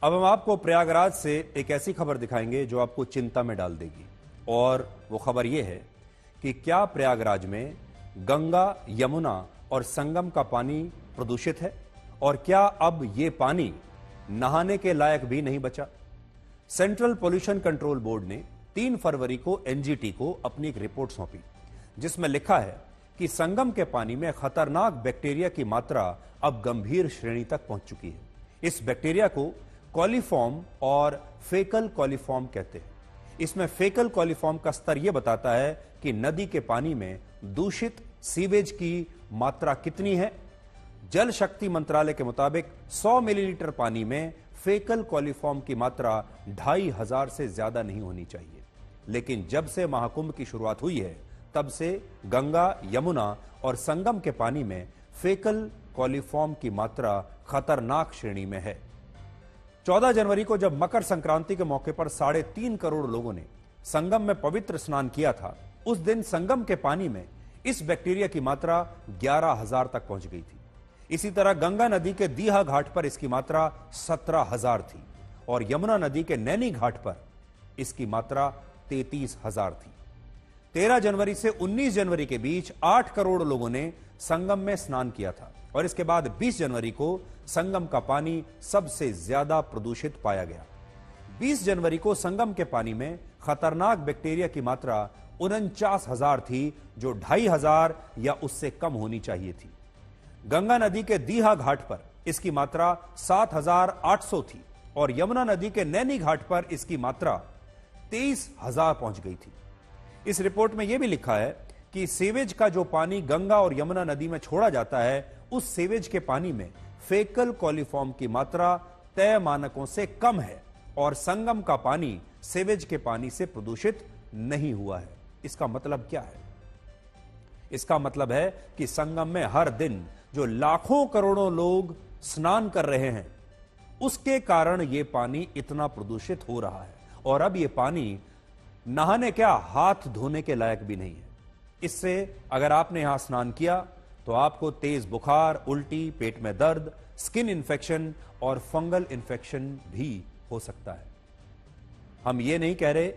अब हम आपको प्रयागराज से एक ऐसी खबर दिखाएंगे जो आपको चिंता में डाल देगी। और वो खबर ये है कि क्या प्रयागराज में गंगा, यमुना और संगम का पानी प्रदूषित है और क्या अब ये पानी नहाने के लायक भी नहीं बचा। सेंट्रल पोल्यूशन कंट्रोल बोर्ड ने 3 फरवरी को एनजीटी को अपनी एक रिपोर्ट सौंपी, जिसमें लिखा है कि संगम के पानी में खतरनाक बैक्टीरिया की मात्रा अब गंभीर श्रेणी तक पहुंच चुकी है। इस बैक्टीरिया को कॉलीफॉर्म और फेकल कॉलीफॉर्म कहते हैं। इसमें फेकल कॉलीफॉर्म का स्तर यह बताता है कि नदी के पानी में दूषित सीवेज की मात्रा कितनी है। जल शक्ति मंत्रालय के मुताबिक 100 मिलीलीटर पानी में फेकल कॉलीफॉर्म की मात्रा 2500 से ज्यादा नहीं होनी चाहिए। लेकिन जब से महाकुंभ की शुरुआत हुई है, तब से गंगा, यमुना और संगम के पानी में फेकल कॉलीफॉर्म की मात्रा खतरनाक श्रेणी में है। 14 जनवरी को जब मकर संक्रांति के मौके पर 3.5 करोड़ लोगों ने संगम में पवित्र स्नान किया था, उस दिन संगम के पानी में इस बैक्टीरिया की मात्रा 11,000 तक पहुंच गई थी। इसी तरह गंगा नदी के दीहा घाट पर इसकी मात्रा 17,000 थी और यमुना नदी के नैनी घाट पर इसकी मात्रा 33,000 थी। 13 जनवरी से 19 जनवरी के बीच 8 करोड़ लोगों ने संगम में स्नान किया था और इसके बाद 20 जनवरी को संगम का पानी सबसे ज्यादा प्रदूषित पाया गया। 20 जनवरी को संगम के पानी में खतरनाक बैक्टीरिया की मात्रा 49,000 थी, जो 2,500 या उससे कम होनी चाहिए थी। गंगा नदी के दीहा घाट पर इसकी मात्रा 7,800 थी और यमुना नदी के नैनी घाट पर इसकी मात्रा 23,000 पहुंच गई थी। इस रिपोर्ट में यह भी लिखा है कि सीवेज का जो पानी गंगा और यमुना नदी में छोड़ा जाता है, उस सीवेज के पानी में फेकल कॉलीफॉर्म की मात्रा तय मानकों से कम है और संगम का पानी सीवेज के पानी से प्रदूषित नहीं हुआ है। इसका मतलब क्या है? इसका मतलब है कि संगम में हर दिन जो लाखों करोड़ों लोग स्नान कर रहे हैं, उसके कारण यह पानी इतना प्रदूषित हो रहा है और अब यह पानी नहाने क्या, हाथ धोने के लायक भी नहीं है। इससे अगर आपने यहां स्नान किया तो आपको तेज बुखार, उल्टी, पेट में दर्द, स्किन इंफेक्शन और फंगल इंफेक्शन भी हो सकता है। हम ये नहीं कह रहे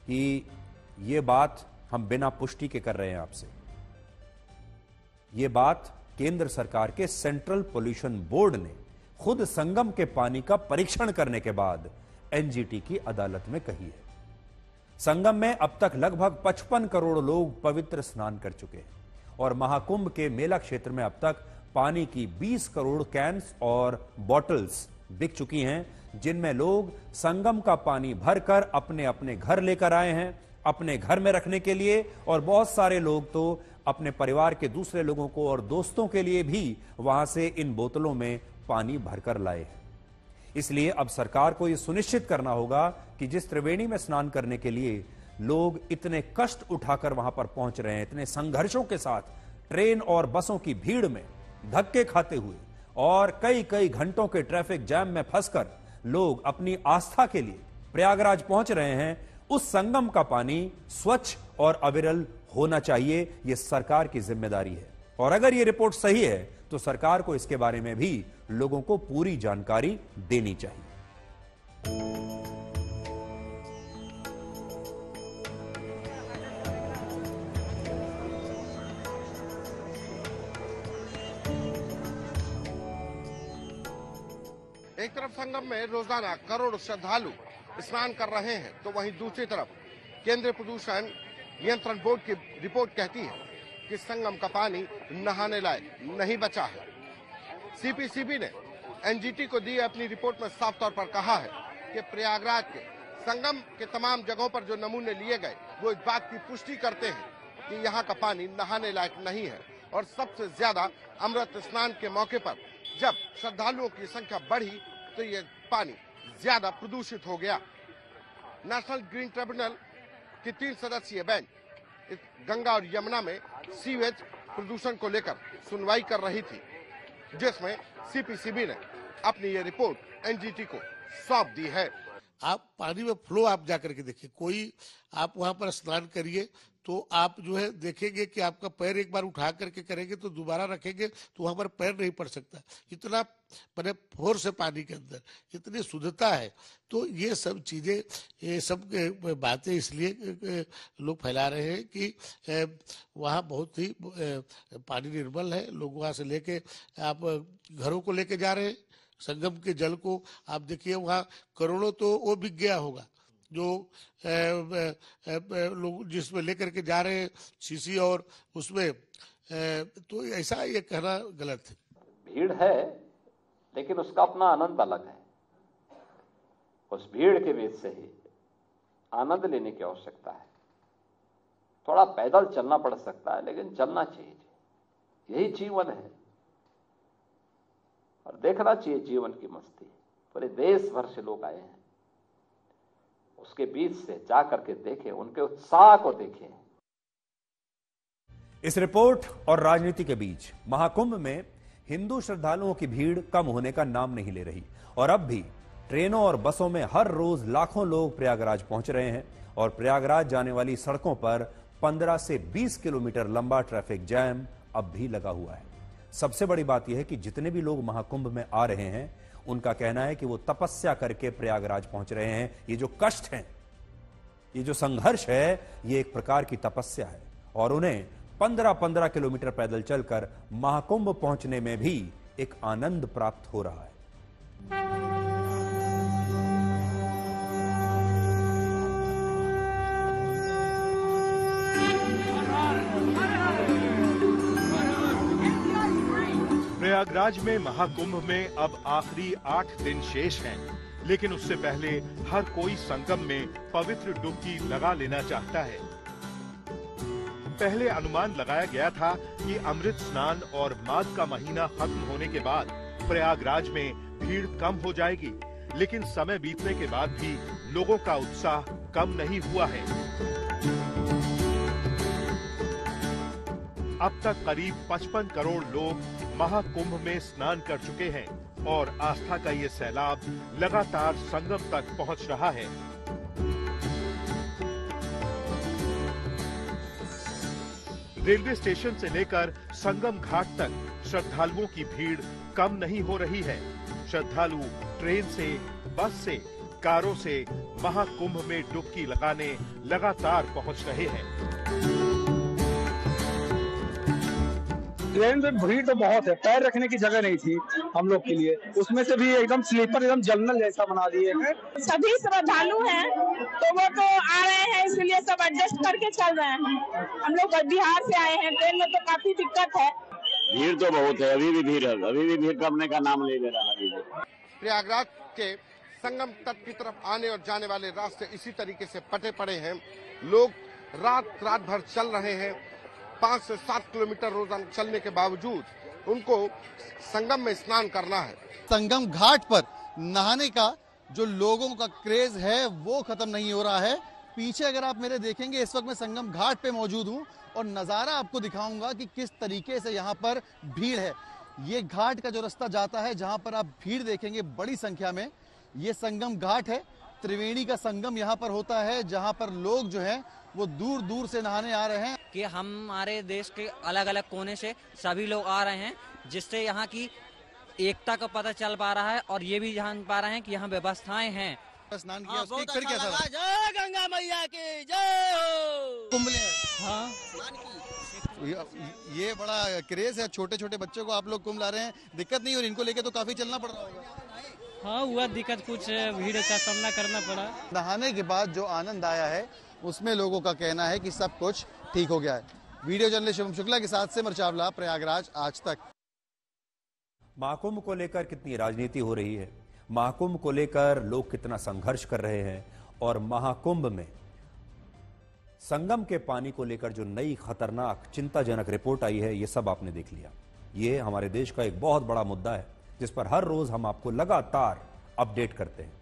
कि ये बात हम बिना पुष्टि के कर रहे हैं आपसे। ये बात केंद्र सरकार के सेंट्रल पोल्यूशन बोर्ड ने खुद संगम के पानी का परीक्षण करने के बाद एनजीटी की अदालत में कही है। संगम में अब तक लगभग 55 करोड़ लोग पवित्र स्नान कर चुके हैं और महाकुंभ के मेला क्षेत्र में अब तक पानी की 20 करोड़ कैंस और बॉटल्स बिक चुकी हैं, जिनमें लोग संगम का पानी भरकर अपने अपने घर लेकर आए हैं, अपने घर में रखने के लिए, और बहुत सारे लोग तो अपने परिवार के दूसरे लोगों को और दोस्तों के लिए भी वहां से इन बोतलों में पानी भरकर लाए हैं। इसलिए अब सरकार को यह सुनिश्चित करना होगा कि जिस त्रिवेणी में स्नान करने के लिए लोग इतने कष्ट उठाकर वहां पर पहुंच रहे हैं, इतने संघर्षों के साथ ट्रेन और बसों की भीड़ में धक्के खाते हुए और कई कई घंटों के ट्रैफिक जैम में फंसकर लोग अपनी आस्था के लिए प्रयागराज पहुंच रहे हैं, उस संगम का पानी स्वच्छ और अविरल होना चाहिए। यह सरकार की जिम्मेदारी है और अगर यह रिपोर्ट सही है तो सरकार को इसके बारे में भी लोगों को पूरी जानकारी देनी चाहिए। एक तरफ संगम में रोजाना करोड़ श्रद्धालु स्नान कर रहे हैं, तो वहीं दूसरी तरफ केंद्रीय प्रदूषण नियंत्रण बोर्ड की रिपोर्ट कहती है कि संगम का पानी नहाने लायक नहीं बचा है। सीपीसीबी ने एनजीटी को दी अपनी रिपोर्ट में साफ तौर पर कहा है कि प्रयागराज के संगम के तमाम जगहों पर जो नमूने लिए गए वो इस बात की पुष्टि करते हैं कि यहाँ का पानी नहाने लायक नहीं है और सबसे ज्यादा अमृत स्नान के मौके पर जब श्रद्धालुओं की संख्या बढ़ी तो ये पानी ज्यादा प्रदूषित हो गया। नेशनल ग्रीन ट्रिब्यूनल की 3 सदस्यीय बेंच इस गंगा और यमुना में सीवेज प्रदूषण को लेकर सुनवाई कर रही थी, जिसमें सीपीसीबी ने अपनी ये रिपोर्ट एनजीटी को सौंप दी है। आप पानी में फ्लो आप जा करके देखिए, कोई आप वहां पर स्नान करिए तो आप जो है देखेंगे कि आपका पैर एक बार उठा करके करेंगे तो दोबारा रखेंगे तो वहां पर पैर नहीं पड़ सकता, इतना मैंने फोर्स है पानी के अंदर, इतनी शुद्धता है। तो ये सब चीजें, ये सब बातें इसलिए लोग फैला रहे हैं कि वहाँ बहुत ही पानी निर्मल है। लोग वहां से लेके आप घरों को लेके जा रहे हैं, संगम के जल को आप देखिए, वहाँ करोड़ों तो वो बिक गया होगा जो लोग जिसमें लेकर के जा रहे हैं शीशी, और उसमें तो ऐसा ये कहना गलत है। भीड़ है लेकिन उसका अपना आनंद अलग है। उस भीड़ के बीच से ही आनंद लेने की आवश्यकता है। थोड़ा पैदल चलना पड़ सकता है लेकिन चलना चाहिए, यही जीवन है। और देखना चाहिए जीवन की मस्ती। पूरे देश भर से लोग आए हैं, उसके बीच से जा करके देखें, उनके उत्साह को देखें। इस रिपोर्ट और राजनीति के बीच महाकुंभ में हिंदू श्रद्धालुओं की भीड़ कम होने का नाम नहीं ले रही और अब भी ट्रेनों और बसों में हर रोज लाखों लोग प्रयागराज पहुंच रहे हैं और प्रयागराज जाने वाली सड़कों पर 15 से 20 किलोमीटर लंबा ट्रैफिक जैम अब भी लगा हुआ है। सबसे बड़ी बात यह है कि जितने भी लोग महाकुंभ में आ रहे हैं उनका कहना है कि वो तपस्या करके प्रयागराज पहुंच रहे हैं। ये जो कष्ट है, ये जो संघर्ष है, ये एक प्रकार की तपस्या है और उन्हें 15-15 किलोमीटर पैदल चलकर महाकुंभ पहुंचने में भी एक आनंद प्राप्त हो रहा है। प्रयागराज में महाकुंभ में अब आखिरी 8 दिन शेष हैं, लेकिन उससे पहले हर कोई संगम में पवित्र डुबकी लगा लेना चाहता है। पहले अनुमान लगाया गया था कि अमृत स्नान और माघ का महीना खत्म होने के बाद प्रयागराज में भीड़ कम हो जाएगी, लेकिन समय बीतने के बाद भी लोगों का उत्साह कम नहीं हुआ है। अब तक करीब 55 करोड़ लोग महाकुंभ में स्नान कर चुके हैं और आस्था का ये सैलाब लगातार संगम तक पहुंच रहा है। रेलवे स्टेशन से लेकर संगम घाट तक श्रद्धालुओं की भीड़ कम नहीं हो रही है। श्रद्धालु ट्रेन से, बस से, कारों से महाकुंभ में डुबकी लगाने लगातार पहुंच रहे हैं। ट्रेन में भीड़ तो बहुत है, पैर रखने की जगह नहीं थी हम लोग के लिए, उसमें से भी एकदम स्लीपर, एकदम जनरल जैसा बना दिए हैं। सभी श्रद्धालु हैं तो वो तो आ रहे हैं, इसलिए सब एडजस्ट करके चल रहे हैं। हम लोग बिहार से आए हैं, ट्रेन में तो काफी दिक्कत है। भीड़ तो बहुत है, अभी भी भीड़ है, अभी भी भीड़ कमने का नाम नहीं ले रहा है। प्रयागराज के संगम तट की तरफ आने और जाने वाले रास्ते इसी तरीके से पटे पड़े हैं। लोग रात भर चल रहे हैं। 5 से 7 किलोमीटर रोजाना चलने के बावजूद उनको संगम में स्नान करना है। संगम घाट पर नहाने का जो लोगों का क्रेज है वो खत्म नहीं हो रहा है। पीछे अगर आप मेरे देखेंगे, इस वक्त मैं संगम घाट पे मौजूद हूं और नजारा आपको दिखाऊंगा कि किस तरीके से यहाँ पर भीड़ है। ये घाट का जो रास्ता जाता है, जहां पर आप भीड़ देखेंगे बड़ी संख्या में, ये संगम घाट है। त्रिवेणी का संगम यहाँ पर होता है, जहाँ पर लोग जो है वो दूर दूर से नहाने आ रहे हैं। कि हमारे देश के अलग अलग कोने से सभी लोग आ रहे हैं, जिससे यहाँ की एकता का पता चल पा रहा है और ये भी जान पा रहे हैं कि यहाँ व्यवस्थाएं हैं। स्नान किया, बहुत फिर कैसा लगा? जय गंगा मैया की जय हो। कुंभ में हाँ ये बड़ा क्रेज है, छोटे छोटे बच्चों को आप लोग कुंभ ला रहे हैं, दिक्कत नहीं, और इनको लेके तो काफी चलना पड़ रहा होगा। हाँ हुआ दिक्कत, कुछ भीड़ का सामना करना पड़ा। नहाने के बाद जो आनंद आया है उसमें लोगों का कहना है कि सब कुछ ठीक हो गया है। वीडियो जर्नलिस्ट शुभम शुक्ला के साथ सिमर चावला, प्रयागराज, आज तक। महाकुंभ को लेकर कितनी राजनीति हो रही है, महाकुंभ को लेकर लोग कितना संघर्ष कर रहे हैं और महाकुंभ में संगम के पानी को लेकर जो नई खतरनाक चिंताजनक रिपोर्ट आई है, ये सब आपने देख लिया। ये हमारे देश का एक बहुत बड़ा मुद्दा है जिस पर हर रोज हम आपको लगातार अपडेट करते हैं।